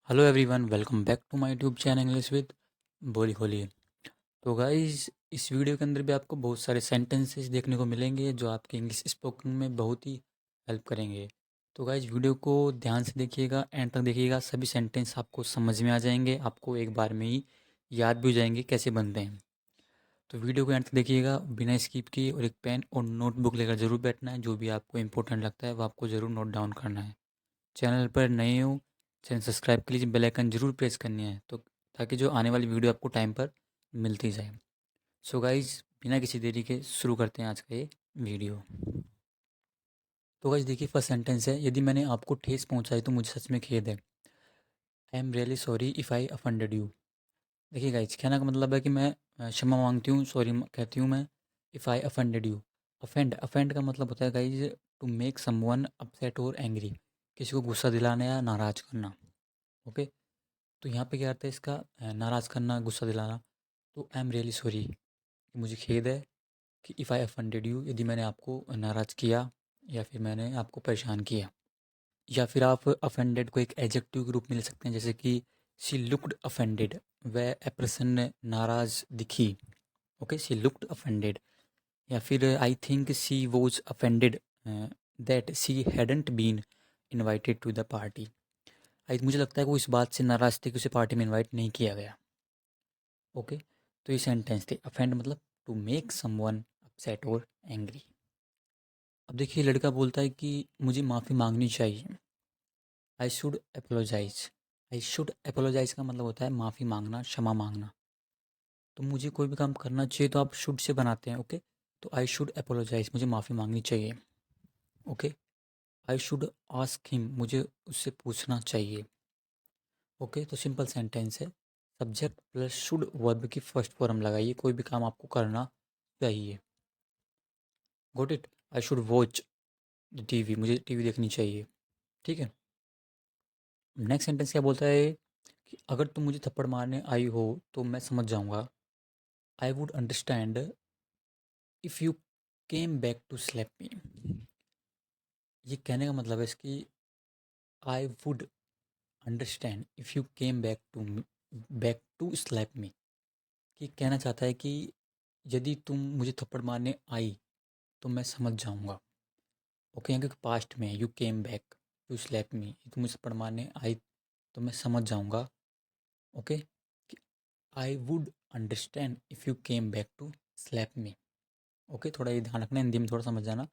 Hello everyone, welcome back to my YouTube channel English with Boli Kholiye. तो guys, इस video के अंदर भी आपको बहुत सारे सेंटेंसेस देखने को मिलेंगे जो आपके इंग्लिश स्पोकन में बहुत ही हेल्प करेंगे। तो गाइस, वीडियो को ध्यान से देखिएगा, एंड तक देखिएगा, सभी सेंटेंस आपको समझ में आ जाएंगे, आपको एक बार में ही याद भी हो जाएंगे कैसे बनते हैं। तो वीडियो को एंड तक देखिएगा बिना स्किप किए, और एक पेन और नोटबुक लेकर ज़रूर बैठना है। जो भी आपको इंपॉर्टेंट लगता है वो आपको ज़रूर नोट डाउन करना है। चैनल पर नए हो, चैनल सब्सक्राइब के लिए बेल आइकन जरूर प्रेस करनी है, तो ताकि जो आने वाली वीडियो आपको टाइम पर मिलती जाए। सो गाइज, बिना किसी देरी के शुरू करते हैं आज का ये वीडियो। तो गाइज देखिए, फर्स्ट सेंटेंस है, यदि मैंने आपको ठेस पहुंचाई तो मुझे सच में खेद है। I am really sorry if I offended you. देखिए गाइज, कहने का मतलब है कि मैं क्षमा मांगती हूँ, सॉरी कहती हूँ मैं, if I offended you. Offend offend का मतलब होता है guys to make someone upset और एंग्री, किसी को गुस्सा दिलाना या नाराज़ करना। ओके, तो यहाँ पे क्या अर्थ है इसका, नाराज़ करना, गुस्सा दिलाना। तो आई एम रियली सॉरी, मुझे खेद है कि इफ़ आई अफेंडेड यू, यदि मैंने आपको नाराज़ किया या फिर मैंने आपको परेशान किया। या फिर आप अफेंडेड को एक एडजेक्टिव के रूप में ले सकते हैं, जैसे कि शी लुक्ड अफेंडेड, वह अप्रसन्न नाराज़ दिखी। Okay, she looked offended. या फिर I think she was offended that she hadn't been invited to the party. मुझे लगता है कि वो इस बात से नाराज़ थे कि उसे पार्टी में इनवाइट नहीं किया गया। ओके, तो ये सेंटेंस थे। अफेंड मतलब टू मेक समवन अपसेट और एंग्री। अब देखिए, लड़का बोलता है कि मुझे माफ़ी मांगनी चाहिए। I should apologise. I should apologise का मतलब होता है माफ़ी मांगना, क्षमा मांगना। तो मुझे कोई भी काम करना चाहिए तो आप शुड से बनाते हैं। ओके, तो आई शुड अपोलोजाइज, मुझे माफ़ी मांगनी चाहिए। Okay, I should ask him, मुझे उससे पूछना चाहिए। ओके, तो सिंपल सेंटेंस है। सब्जेक्ट प्लस शुड वर्ब की फर्स्ट फॉर्म लगाइए, कोई भी काम आपको करना चाहिए। Got it. I should watch the TV, मुझे टीवी देखनी चाहिए। ठीक है। नेक्स्ट सेंटेंस क्या बोलता है कि अगर तुम मुझे थप्पड़ मारने आई हो तो मैं समझ जाऊंगा। I would understand if you came back to slap me. ये कहने का मतलब है इसकी, I would understand if you came back to slap me. कि कहना चाहता है कि यदि तुम मुझे थप्पड़ मारने आई तो मैं समझ जाऊंगा। ओके, यहाँ क्योंकि पास्ट में you came back to slap me, तुम मुझे थप्पड़ मारने आई तो मैं समझ जाऊंगा। Okay, I would understand if you came back to slap me. Okay, थोड़ा ये ध्यान रखना, हिंदी में थोड़ा समझ जाना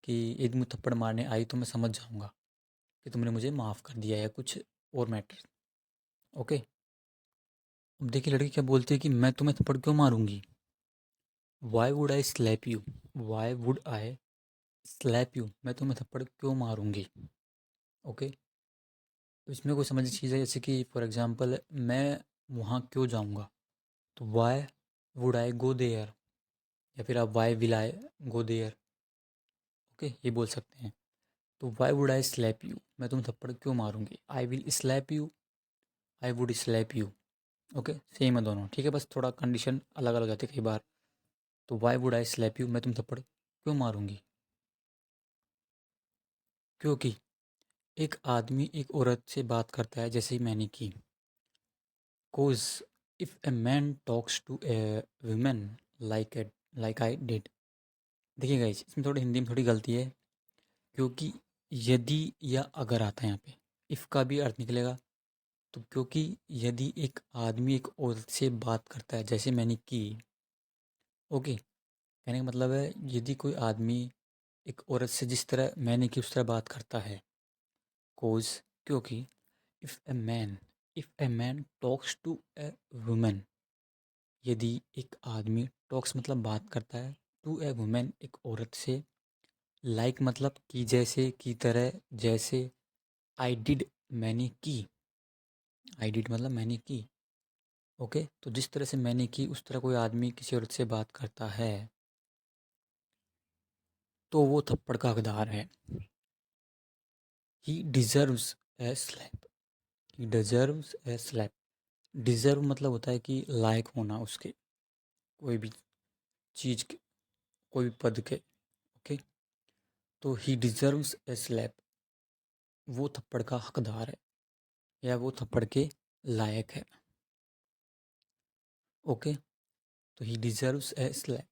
कि यदि मुझे थप्पड़ मारने आई तो मैं समझ जाऊंगा कि तुमने मुझे माफ़ कर दिया या कुछ और मैटर। ओके, अब देखिए लड़की क्या बोलती है कि मैं तुम्हें थप्पड़ क्यों मारूंगी। Why would I slap you. Why would I slap you, मैं तुम्हें थप्पड़ क्यों मारूंगी। ओके, तो इसमें कोई समझ चीज़ है, जैसे कि फॉर एग्जांपल मैं वहाँ क्यों जाऊँगा, तो why would I go there. या फिर आप why will I go there. Okay, ये बोल सकते हैं। तो why would I slap you, मैं तुम थप्पड़ क्यों मारूंगी। I will slap you, I would slap you. Okay, same है दोनों, ठीक है, बस थोड़ा कंडीशन अलग अलग जाती है कई बार। तो why would I slap you, मैं तुम थप्पड़ क्यों मारूंगी। क्योंकि एक आदमी एक औरत से बात करता है जैसे ही मैंने की। Cause if a man talks to a woman like I did. देखिए गाइस, इसमें थोड़ी हिंदी में थोड़ी गलती है, क्योंकि यदि या अगर आता है यहाँ पे, इफ़ का भी अर्थ निकलेगा। तो क्योंकि यदि एक आदमी एक औरत से बात करता है जैसे मैंने की। ओके, कहने का मतलब है यदि कोई आदमी एक औरत से जिस तरह मैंने की उस तरह बात करता है। कोज, क्योंकि if a man if a man talks to a woman, यदि एक आदमी टॉक्स मतलब बात करता है, टू ए वुमेन एक औरत से, लाइक मतलब की जैसे, की तरह, जैसे, आई डिड मैंने की। आई डिड मतलब मैंने की। ओके, तो जिस तरह से मैंने की उस तरह कोई आदमी किसी औरत से बात करता है तो वो थप्पड़ का हकदार है। He deserves a slap. He deserves a slap. Deserve मतलब होता है कि लायक होना उसके, कोई भी चीज़ के, कोई भी पद के। ओके, तो ही डिजर्व्स ए स्लैप, वो थप्पड़ का हकदार है। या वो थप्पड़ के लायक है। ओके, तो ही डिजर्व्स ए स्लैप।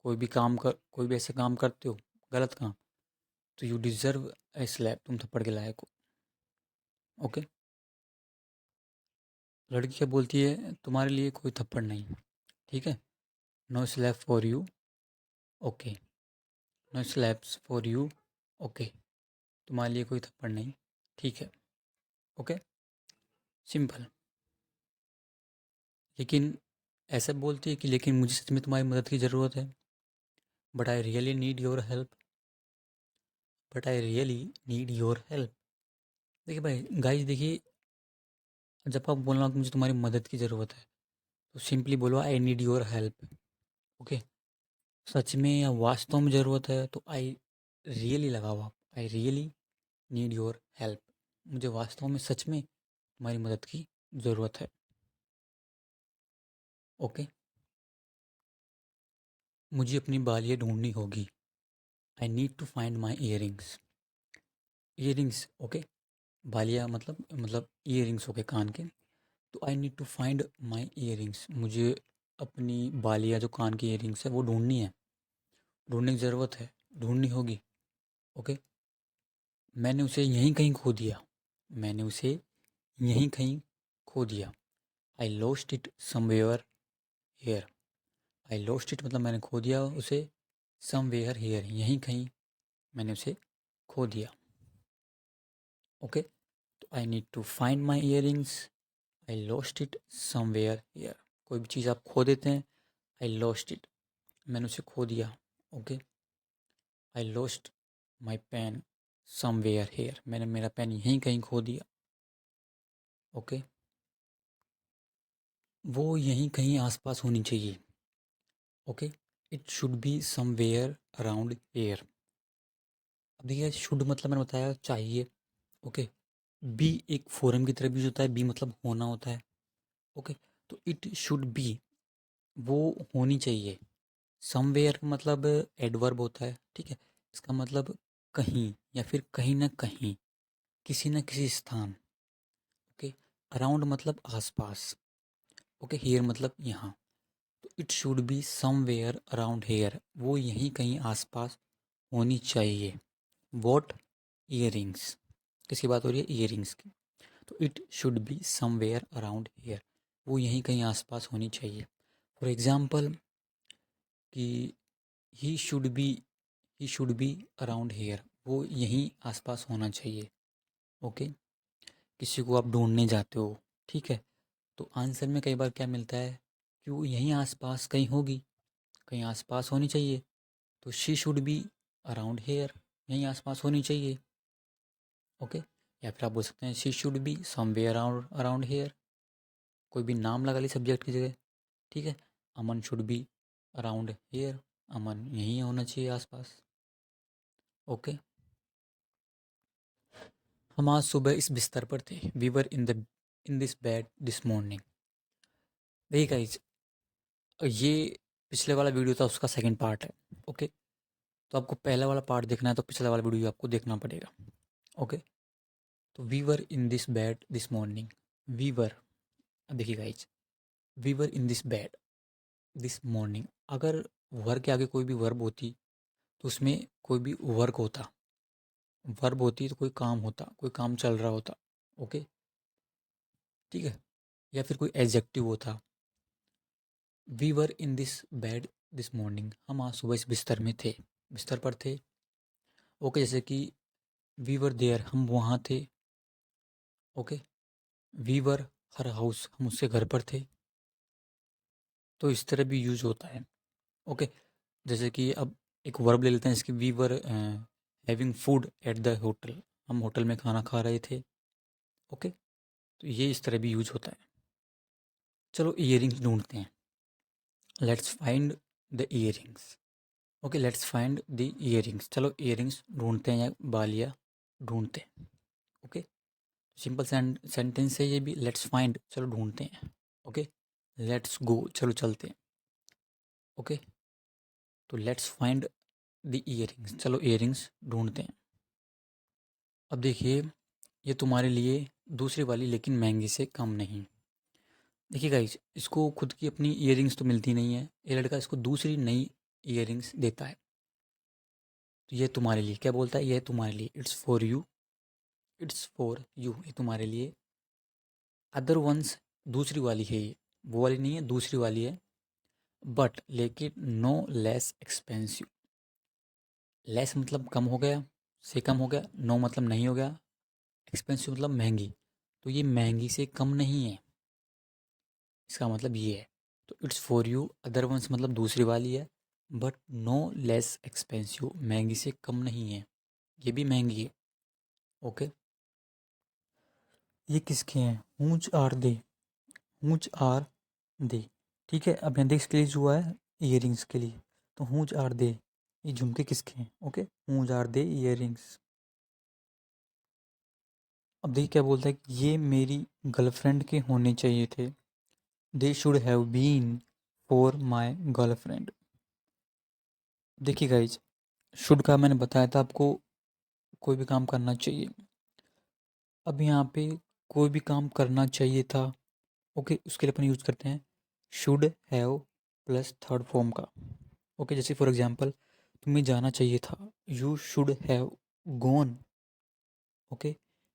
कोई भी ऐसे काम करते हो, गलत काम, तो यू डिजर्व ए स्लैप, तुम थप्पड़ के लायक हो। ओके, लड़की क्या बोलती है, तुम्हारे लिए कोई थप्पड़ नहीं। ठीक है, no slap for you. Okay, no slaps for you. Okay, तुम्हारे लिए कोई थप्पड़ नहीं। ठीक है। Okay, simple. लेकिन ऐसा बोलती है कि लेकिन मुझे सच में तुम्हारी मदद की ज़रूरत है। But I really need your help. But I really need your help. देखिए भाई गाइस, देखिए, जब आप बोलना कि मुझे तुम्हारी मदद की ज़रूरत है, तो सिंपली बोलो I need your help. Okay, सच में या वास्तव में ज़रूरत है तो आई रियली लगाओ आप, I really need your help. मुझे वास्तव में सच में तुम्हारी मदद की ज़रूरत है। ओके, मुझे अपनी बालियाँ ढूंढनी होगी। I need to find my earrings. Earrings, okay, बालियाँ मतलब ईयरिंग्स हो गए कान के। तो I need to find my earrings, मुझे अपनी बालियाँ जो कान की ईयरिंग्स है वो ढूंढनी है, ढूंढने की ज़रूरत है, ढूंढनी होगी। ओके, मैंने उसे यहीं कहीं खो दिया। मैंने उसे यहीं कहीं खो दिया। आई lost it somewhere hair. I lost it मतलब मैंने खो दिया उसे, समवेयर हेयर यहीं कहीं मैंने उसे खो दिया। ओके, तो I need to find my earrings, I lost it somewhere here. कोई भी चीज़ आप खो देते हैं, आई लॉस्ट इट, मैंने उसे खो दिया। Okay, I lost my pen somewhere here, मैंने मेरा पेन यहीं कहीं खो दिया। ओके, वो यहीं कहीं आसपास होनी चाहिए। Okay, it should be somewhere around hair. अब देखिए, शुड मतलब मैंने बताया चाहिए। ओके, बी एक फोरम की तरह यूज होता है, बी मतलब होना होता है। ओके, तो इट शुड बी, वो होनी चाहिए। समवेयर का मतलब एडवर्ब होता है, ठीक है, इसका मतलब कहीं या फिर कहीं ना कहीं, किसी न किसी स्थान। ओके, अराउंड मतलब आसपास। ओके, हेयर मतलब यहाँ। तो it should be somewhere around hair, वो यहीं कहीं आसपास होनी चाहिए। What, earrings. किसकी बात हो रही है, ईयरिंग्स की। तो it should be somewhere around hair, वो यहीं कहीं आसपास होनी चाहिए। फॉर एग्जाम्पल कि he should be, he should be around hair, वो यहीं आसपास होना चाहिए। ओके, किसी को आप ढूंढने जाते हो, ठीक है, तो आंसर में कई बार क्या मिलता है कि वो यहीं आसपास कहीं होगी, कहीं आसपास होनी चाहिए। तो she should be around hair, यहीं आसपास होनी चाहिए। ओके, या फिर आप बोल सकते हैं she should be somewhere around around hair, कोई भी नाम लगा ली सब्जेक्ट की जगह। ठीक है, अमन शुड बी अराउंड हेयर, अमन यहीं होना चाहिए आसपास। ओके, हम आज सुबह इस बिस्तर पर थे, we were in this bed this morning. देखिए गाइस, ये पिछले वाला वीडियो था, उसका सेकंड पार्ट है। ओके, तो आपको पहला वाला पार्ट देखना है तो पिछला वाला वीडियो आपको देखना पड़ेगा। ओके, तो we were in this bed this morning. We were, अब देखिए guys, we were in this bed this morning, अगर वर के आगे कोई भी वर्ब होती तो उसमें कोई भी वर्क होता, वर्ब होती तो कोई काम होता, कोई काम चल रहा होता। ओके, ठीक है, या फिर कोई एडजेक्टिव होता। We were in this bed this morning, हम आज सुबह इस बिस्तर में थे, बिस्तर पर थे। ओके, जैसे कि वी वर देयर, हम वहाँ थे। Okay, we were her house, हम उसके घर पर थे। तो इस तरह भी यूज होता है। ओके, जैसे कि अब एक वर्ब ले लेते हैं, इसकी we were having food at the hotel, हम होटल में खाना खा रहे थे। ओके, तो ये इस तरह भी यूज होता है। चलो ईयरिंग्स ढूंढते हैं, let's find the earrings. Okay, let's find the earrings, चलो ईयरिंग्स ढूंढते हैं या बालियाँ ढूंढते हैं। ओके, सिंपल सेंटेंस है ये भी, लेट्स फाइंड चलो ढूंढते हैं। ओके, लेट्स गो चलो चलते हैं। ओके, तो लेट्स फाइंड द ईयरिंग्स, चलो ईयरिंग्स ढूंढते हैं। अब देखिए, ये तुम्हारे लिए दूसरी वाली लेकिन महंगी से कम नहीं। देखिए गाइस, इसको खुद की अपनी ईयरिंग्स तो मिलती नहीं है, ये लड़का इसको दूसरी नई ईयरिंग्स देता है। तो ये तुम्हारे लिए क्या बोलता है, ये तुम्हारे लिए, it's for you, it's for you, ये तुम्हारे लिए। अदर वंस, दूसरी वाली है ये, वो वाली नहीं है, दूसरी वाली है। बट लेकिन नो लेस एक्सपेंसिव। लेस मतलब कम हो गया, से कम हो गया, नो मतलब नहीं हो गया, एक्सपेंसिव मतलब महंगी। तो ये महंगी से कम नहीं है, इसका मतलब ये है। तो it's for you, other ones मतलब दूसरी वाली है, बट नो लेस एक्सपेंसिव, महंगी से कम नहीं है, ये भी महंगी है। ओके, ये किसके हैं, whose are they, whose are they. ठीक है, अब यहाँ देख इसके लिए जो हुआ है ईयरिंग्स के लिए, तो हुज आर दे, ये झुमके किसके हैं। Okay, whose are they earrings. अब देखिए क्या बोलता है कि ये मेरी गर्लफ्रेंड के होने चाहिए थे, they should have been for my girlfriend. देखिए गाइज, शुड का मैंने बताया था आपको, कोई भी काम करना चाहिए। अब यहाँ पे कोई भी काम करना चाहिए था, ओके, उसके लिए अपन यूज करते हैं should have plus third form का। ओके, जैसे फॉर एग्जांपल तुम्हें जाना चाहिए था, you should have gone. Okay,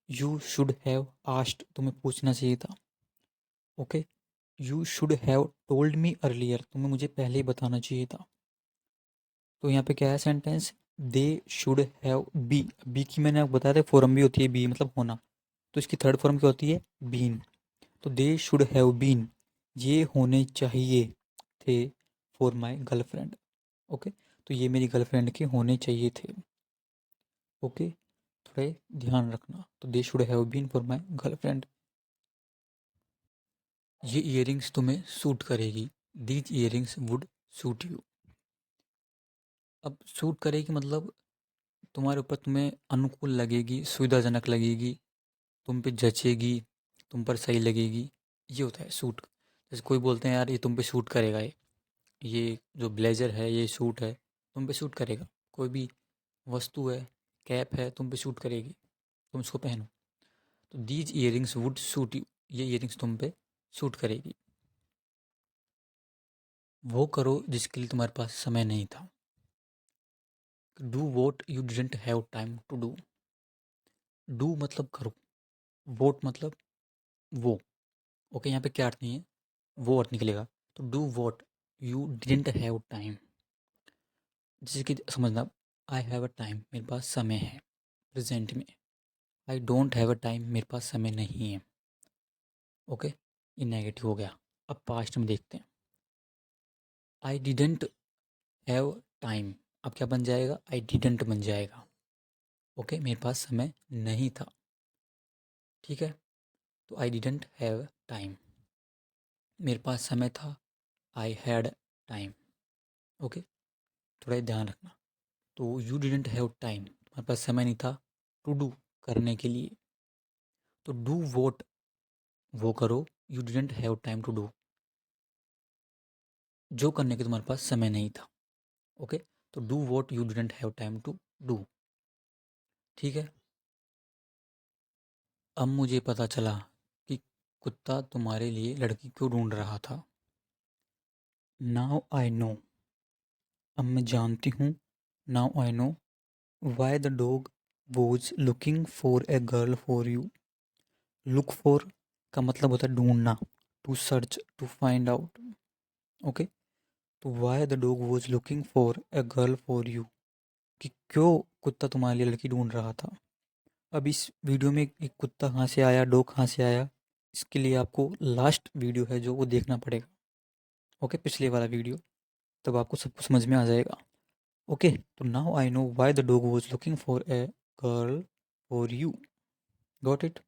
you should have asked, तुम्हें पूछना चाहिए था। Okay, you should have told me earlier, तुम्हें मुझे पहले ही बताना चाहिए था। तो यहाँ पे क्या है sentence, they should have be, be की मैंने आपको बताया था फॉर्म भी होती है बी मतलब होना, तो इसकी थर्ड फॉर्म क्या होती है, बीन। तो दे शुड हैव बीन, ये होने चाहिए थे, फॉर माई गर्लफ्रेंड। ओके, तो ये मेरी गर्लफ्रेंड के होने चाहिए थे। ओके, थोड़ा ध्यान रखना, तो they should have been for my girlfriend. ये इयरिंग्स तुम्हें सूट करेगी, these earrings would suit you. अब सूट करेगी मतलब तुम्हारे ऊपर, तुम्हें अनुकूल लगेगी, सुविधाजनक लगेगी, तुम पे जचेगी, तुम पर सही लगेगी, ये होता है सूट। जैसे कोई बोलते हैं यार ये तुम पे सूट करेगा, ये जो ब्लेज़र है, ये सूट है, तुम पे सूट करेगा। कोई भी वस्तु है, कैप है, तुम पे सूट करेगी, तुम इसको पहनो। तो these earrings would suit you, ये इयरिंग्स तुम पे सूट करेगी। वो करो जिसके लिए तुम्हारे पास समय नहीं था, do what you didn't have time to do. Do मतलब करो, वोट मतलब वो। ओके, यहाँ पे क्या अर्थ नहीं है, वो अर्थ निकलेगा। तो do what you didn't have time, जैसे कि समझना, आई हैव अ टाइम, मेरे पास समय है, प्रेजेंट में। I don't have a time, मेरे पास समय नहीं है। ओके, ये नेगेटिव हो गया। अब पास्ट में देखते हैं, आई डिडंट हैव टाइम, अब क्या बन जाएगा, आई डिडंट बन जाएगा। ओके, मेरे पास समय नहीं था। ठीक है, तो आई डिडंट हैव टाइम, मेरे पास समय था, आई हैड टाइम। ओके, थोड़ा ध्यान रखना। तो यू डिडंट हैव टाइम, तुम्हारे पास समय नहीं था, टू डू, करने के लिए। तो डू वॉट, वो करो, you didn't have time to do, जो करने के तुम्हारे पास समय नहीं था। ओके, तो do what you didn't have time to do. ठीक है, अब मुझे पता चला कि कुत्ता तुम्हारे लिए लड़की क्यों ढूंढ रहा था। नाउ आई नो, अब मैं जानती हूँ, now I know why the dog was looking for a girl for you. Look for का मतलब होता है ढूंढना, to search, to find out. Okay, तो why the dog was looking for a girl for you, कि क्यों कुत्ता तुम्हारे लिए लड़की ढूंढ रहा था। अब इस वीडियो में एक कुत्ता कहाँ से आया, डॉग कहाँ से आया, इसके लिए आपको लास्ट वीडियो है जो वो देखना पड़ेगा। ओके, पिछले वाला वीडियो, तब आपको सब कुछ समझ में आ जाएगा। ओके, तो now I know why the dog was looking for a girl for you. Got it.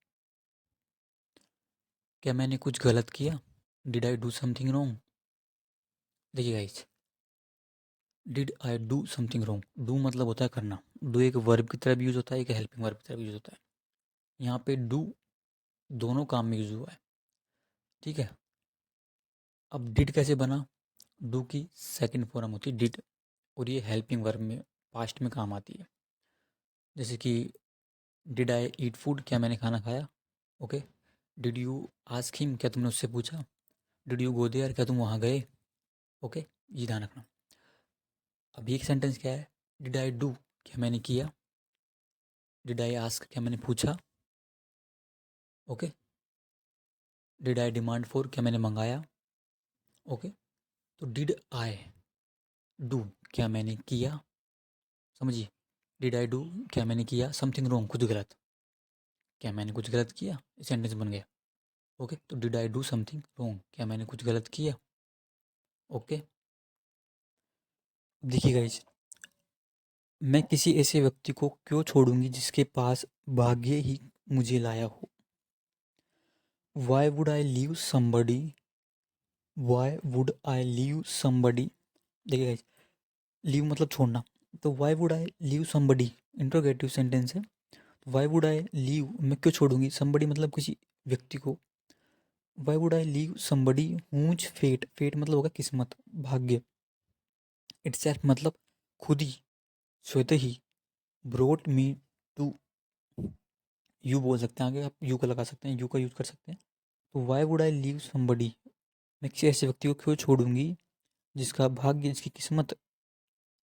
क्या मैंने कुछ गलत किया, did I do something wrong. देखिए guys, did I do something wrong, do मतलब होता है करना, डू एक वर्ब की तरह भी यूज होता है, एक हेल्पिंग वर्ब की तरह भी यूज होता है। यहाँ पे डू दोनों काम में यूज हुआ है। ठीक है, अब डिड कैसे बना, डू की सेकंड फॉर्म होती है डिड, और ये हेल्पिंग वर्ब में पास्ट में काम आती है। जैसे कि डिड आई ईट फूड, क्या मैंने खाना खाया? Okay. Did you ask him, क्या तुमने उससे पूछा? डिड यू गो देयर, क्या तुम वहाँ गए? ओके, ये ध्यान रखना। अभी एक सेंटेंस क्या है? डिड आई डू, क्या मैंने किया? डिड आई आस्क, क्या मैंने पूछा? Okay. Did I demand for, क्या मैंने मंगाया? ओके। तो डिड आई डू, क्या मैंने किया? समझिए, डिड आई डू, क्या मैंने किया समथिंग रॉन्ग, कुछ गलत, क्या मैंने कुछ गलत किया, सेंटेंस बन गया। ओके, तो did I do something wrong, क्या मैंने कुछ गलत किया? ओके। देखिए गाइस, मैं किसी ऐसे व्यक्ति को क्यों छोड़ूंगी जिसके पास भाग्य ही मुझे लाया हो? Why would I leave somebody, why would I leave somebody. देखिए गाइस, लीव मतलब छोड़ना, तो why would I leave somebody interrogative sentence है। वाई वुड आई लीव, मैं क्यों छोड़ूंगी, समबडी मतलब किसी व्यक्ति को। Why would I leave somebody whose fate, fate मतलब होगा किस्मत, भाग्य। इटसेल्फ मतलब खुद ही, स्वतः ही। ब्रोट मी टू, यू बोल सकते हैं आगे, आप यू का लगा सकते हैं, यू का यूज कर सकते हैं। तो why would I leave somebody, मैं किसी ऐसे व्यक्ति को क्यों छोड़ूंगी जिसका भाग्य, जिसकी किस्मत,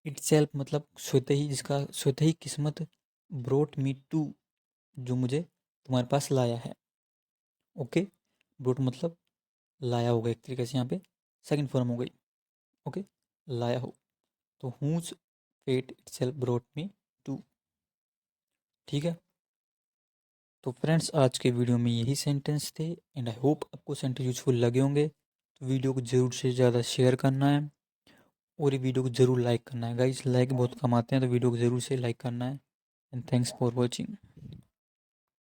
इटसेल्फ मतलब स्वतः ही, जिसका स्वतः ही किस्मत, ब्रोट मी टू, जो मुझे तुम्हारे पास लाया है। ओके। ब्रोट मतलब लाया होगा एक तरीके से, यहाँ पे सेकंड फॉर्म हो गई। ओके, लाया हो। तो whose fate itself brought me to. ठीक है। तो फ्रेंड्स, आज के वीडियो में यही सेंटेंस थे एंड आई होप आपको सेंटेंस यूजफुल लगे होंगे। तो वीडियो को ज़रूर से ज़्यादा शेयर करना है और ये वीडियो को ज़रूर लाइक करना है गाइस, लाइक बहुत कम आते हैं, तो वीडियो को ज़रूर से लाइक करना है। And thanks for watching.